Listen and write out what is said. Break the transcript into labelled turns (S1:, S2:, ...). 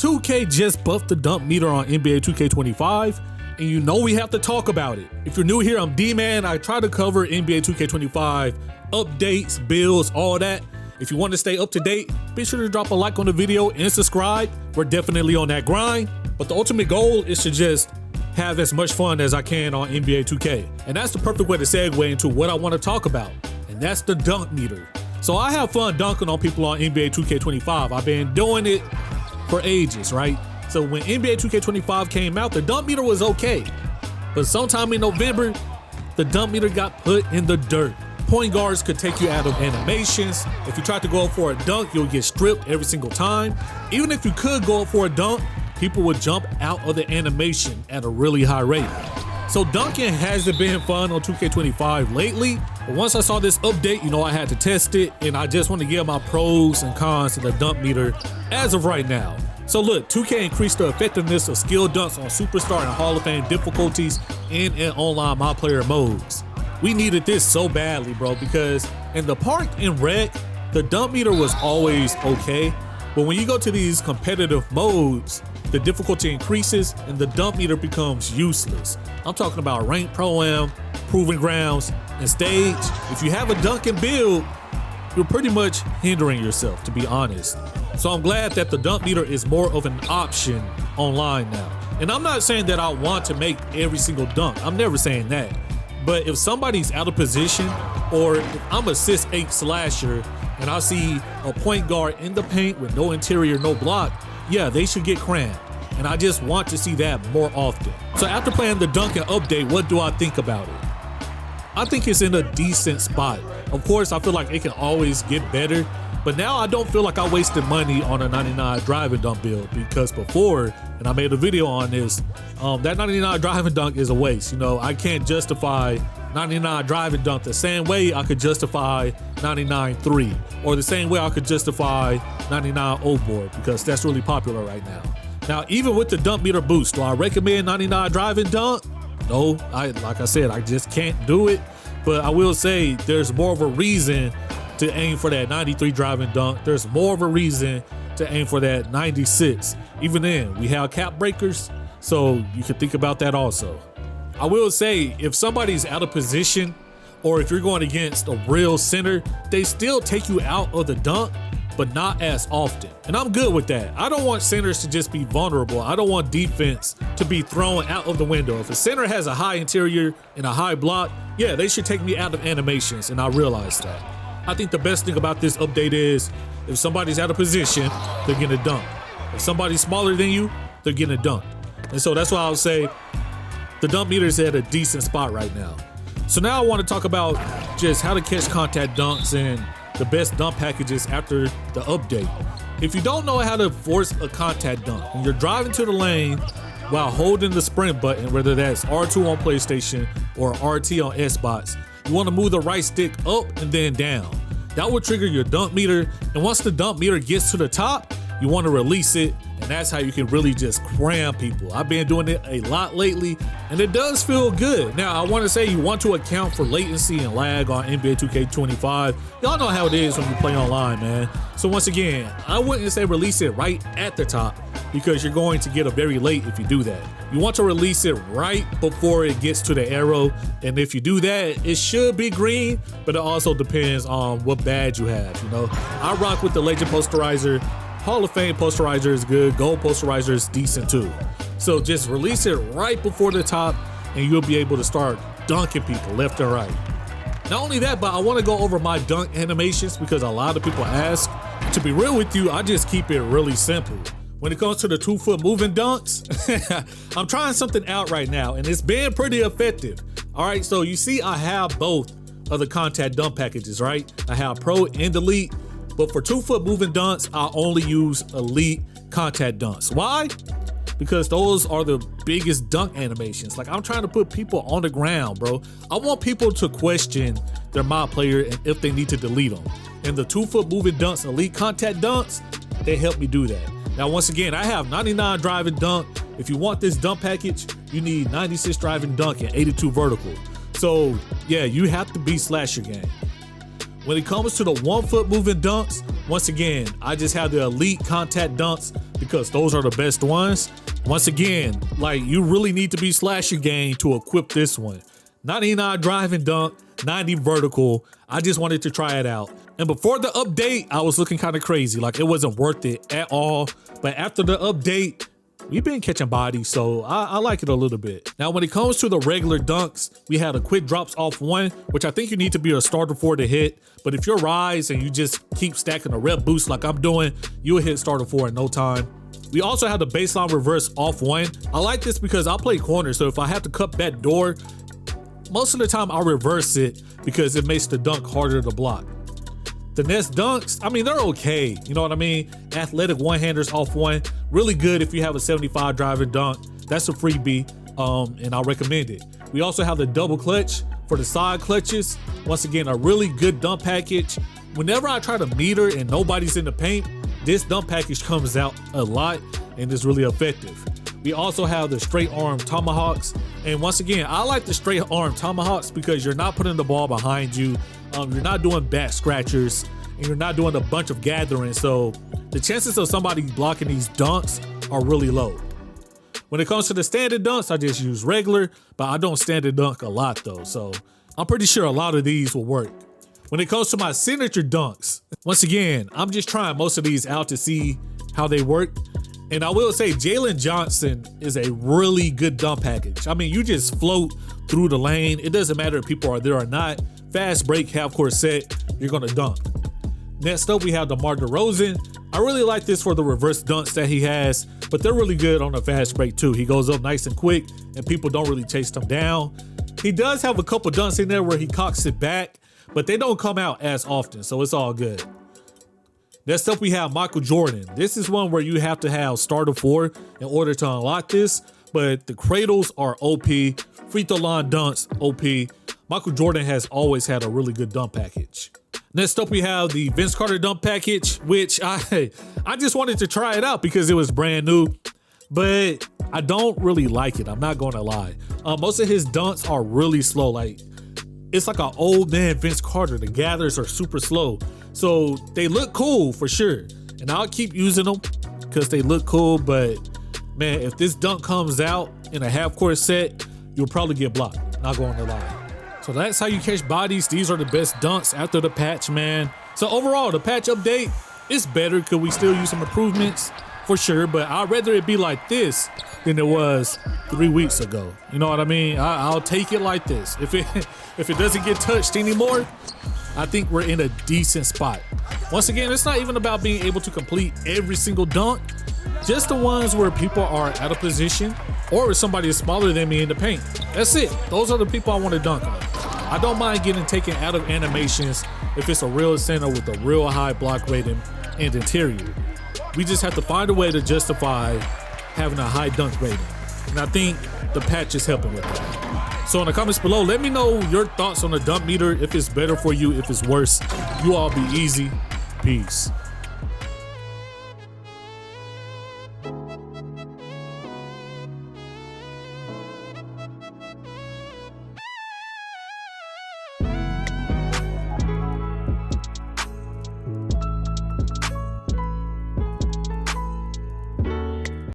S1: 2K just buffed the dunk meter on NBA 2K25, and you know we have to talk about it. If you're new here, I'm D-Man. I try to cover NBA 2K25 updates, builds, all that. If you want to stay up to date, be sure to drop a like on the video and subscribe. We're definitely on that grind, but the ultimate goal is to just have as much fun as I can on NBA 2K. And that's the perfect way to segue into what I want to talk about, and that's the dunk meter. So I have fun dunking on people on NBA 2K25. I've been doing it for ages, right? So when NBA 2K25 came out, the dunk meter was okay. But sometime in November, the dunk meter got put in the dirt. Point guards could take you out of animations. If you tried to go up for a dunk, you'll get stripped every single time. Even if you could go up for a dunk, people would jump out of the animation at a really high rate. So dunking hasn't been fun on 2K25 lately, but once I saw this update, you know, I had to test it, and I just want to give my pros and cons to the dunk meter as of right now. So look, 2K increased the effectiveness of skill dunks on Superstar and Hall of Fame difficulties in online multiplayer modes. We needed this so badly, bro, because in the park and rec, the dunk meter was always okay, but when you go to these competitive modes, the difficulty increases and the dunk meter becomes useless. I'm talking about ranked pro-am, proving grounds, and stage. If you have a dunk and build, you're pretty much hindering yourself, to be honest. So I'm glad that the dunk meter is more of an option online now. And I'm not saying that I want to make every single dunk. I'm never saying that. But if somebody's out of position, or if I'm a 6'8" slasher and I see a point guard in the paint with no interior, no block, yeah, they should get cramped. And I just want to see that more often. So after playing the dunking update, what do I think about it? I think it's in a decent spot. Of course, I feel like it can always get better, but now I don't feel like I wasted money on a 99 driving dunk build, because before, and I made a video on this, that 99 driving dunk is a waste. You know, I can't justify 99 driving dunk the same way I could justify 99 3, or the same way I could justify 99 O board, because that's really popular right now. Now, even with the dunk meter boost, do I recommend 99 driving dunk? No, like I said, I just can't do it. But I will say there's more of a reason to aim for that 93 driving dunk. There's more of a reason to aim for that 96. Even then, we have cap breakers, so you can think about that also. I will say, if somebody's out of position, or if you're going against a real center, they still take you out of the dunk, but not as often. And I'm good with that. I don't want centers to just be vulnerable. I don't want defense to be thrown out of the window. If a center has a high interior and a high block, yeah, they should take me out of animations, and I realize that. I think the best thing about this update is if somebody's out of position, they're getting a dunk. If somebody's smaller than you, they're getting a dunk. And so that's why I would say the dunk meter is at a decent spot right now. So now I want to talk about just how to catch contact dunks and the best dunk packages after the update. If you don't know how to force a contact dunk, when you're driving to the lane while holding the sprint button, whether that's R2 on PlayStation or RT on Xbox, you want to move the right stick up and then down. That will trigger your dunk meter, and once the dunk meter gets to the top, you want to release it, and that's how you can really just cram people. I've been doing it a lot lately, and it does feel good. Now, I want to say you want to account for latency and lag on NBA 2K25. Y'all know how it is when you play online, man. So once again, I wouldn't say release it right at the top, because you're going to get a very late if you do that. You want to release it right before it gets to the arrow, and if you do that, it should be green, but it also depends on what badge you have, you know. I rock with the Legend Posterizer. Hall of Fame Posterizer is good. Gold Posterizer is decent too. So just release it right before the top, and you'll be able to start dunking people left and right. Not only that, but I want to go over my dunk animations, because a lot of people ask. To be real with you, I just keep it really simple. When it comes to the 2-foot moving dunks, I'm trying something out right now, and it's been pretty effective. All right, so you see I have both of the contact dunk packages, right? I have Pro and Elite, but for 2-foot moving dunks, I only use Elite contact dunks. Why? Because those are the biggest dunk animations. Like, I'm trying to put people on the ground, bro. I want people to question their mod player and if they need to delete them. And the 2-foot moving dunks, Elite contact dunks, they help me do that. Now, once again, I have 99 driving dunk. If you want this dunk package, you need 96 driving dunk and 82 vertical. So yeah, you have to be slasher game. When it comes to the 1-foot moving dunks, once again, I just have the Elite contact dunks, because those are the best ones. Once again, like, you really need to be slasher game to equip this one. 99 driving dunk, 90 vertical. I just wanted to try it out. And before the update, I was looking kind of crazy. Like, it wasn't worth it at all. But after the update, we've been catching bodies, so I like it a little bit. Now, when it comes to the regular dunks, we had a quick drops off 1, which I think you need to be a starter for to hit. But if you're Rise and you just keep stacking a rep boost like I'm doing, you'll hit starter 4 in no time. We also have the baseline reverse off 1. I like this because I play corner, so if I have to cut back door, most of the time I'll reverse it because it makes the dunk harder to block. The next dunks, I mean, they're okay. You know what I mean? Athletic one-handers off 1. Really good if you have a 75 driving dunk. That's a freebie, and I recommend it. We also have the double clutch for the side clutches. Once again, a really good dunk package. Whenever I try to meter and nobody's in the paint, this dunk package comes out a lot and is really effective. We also have the straight arm tomahawks. And once again, I like the straight arm tomahawks because you're not putting the ball behind you. You're not doing back scratchers, and you're not doing a bunch of gathering. So the chances of somebody blocking these dunks are really low. When it comes to the standard dunks, I just use regular, but I don't standard dunk a lot though. So I'm pretty sure a lot of these will work. When it comes to my signature dunks, once again, I'm just trying most of these out to see how they work. And I will say Jalen Johnson is a really good dunk package. I mean, you just float through the lane. It doesn't matter if people are there or not. Fast break, half court set, you're gonna dunk. Next up, we have DeMar DeRozan. I really like this for the reverse dunks that he has, but they're really good on the fast break too. He goes up nice and quick and people don't really chase him down. He does have a couple dunks in there where he cocks it back, but they don't come out as often, so it's all good. Next up, we have Michael Jordan. This is one where you have to have starter 4 in order to unlock this, but the cradles are OP, free throw line dunks, OP. Michael Jordan has always had a really good dunk package. Next up, we have the Vince Carter dunk package, which I just wanted to try it out because it was brand new, but I don't really like it. I'm not going to lie. Most of his dunks are really slow. Like, it's like an old man Vince Carter. The gathers are super slow. So they look cool for sure. And I'll keep using them because they look cool. But man, if this dunk comes out in a half court set, you'll probably get blocked. Not going to lie. So that's how you catch bodies. These are the best dunks after the patch, man. So overall, the patch update is better. Could we still use some improvements? For sure, but I'd rather it be like this than it was 3 weeks ago. You know what I mean? I'll take it like this. If it doesn't get touched anymore, I think we're in a decent spot. Once again, it's not even about being able to complete every single dunk, just the ones where people are out of position or if somebody is smaller than me in the paint. That's it. Those are the people I want to dunk on. I don't mind getting taken out of animations if it's a real center with a real high block rating and interior. We just have to find a way to justify having a high dunk rating. And I think the patch is helping with that. So in the comments below, let me know your thoughts on the dunk meter, if it's better for you, if it's worse. You all be easy. Peace.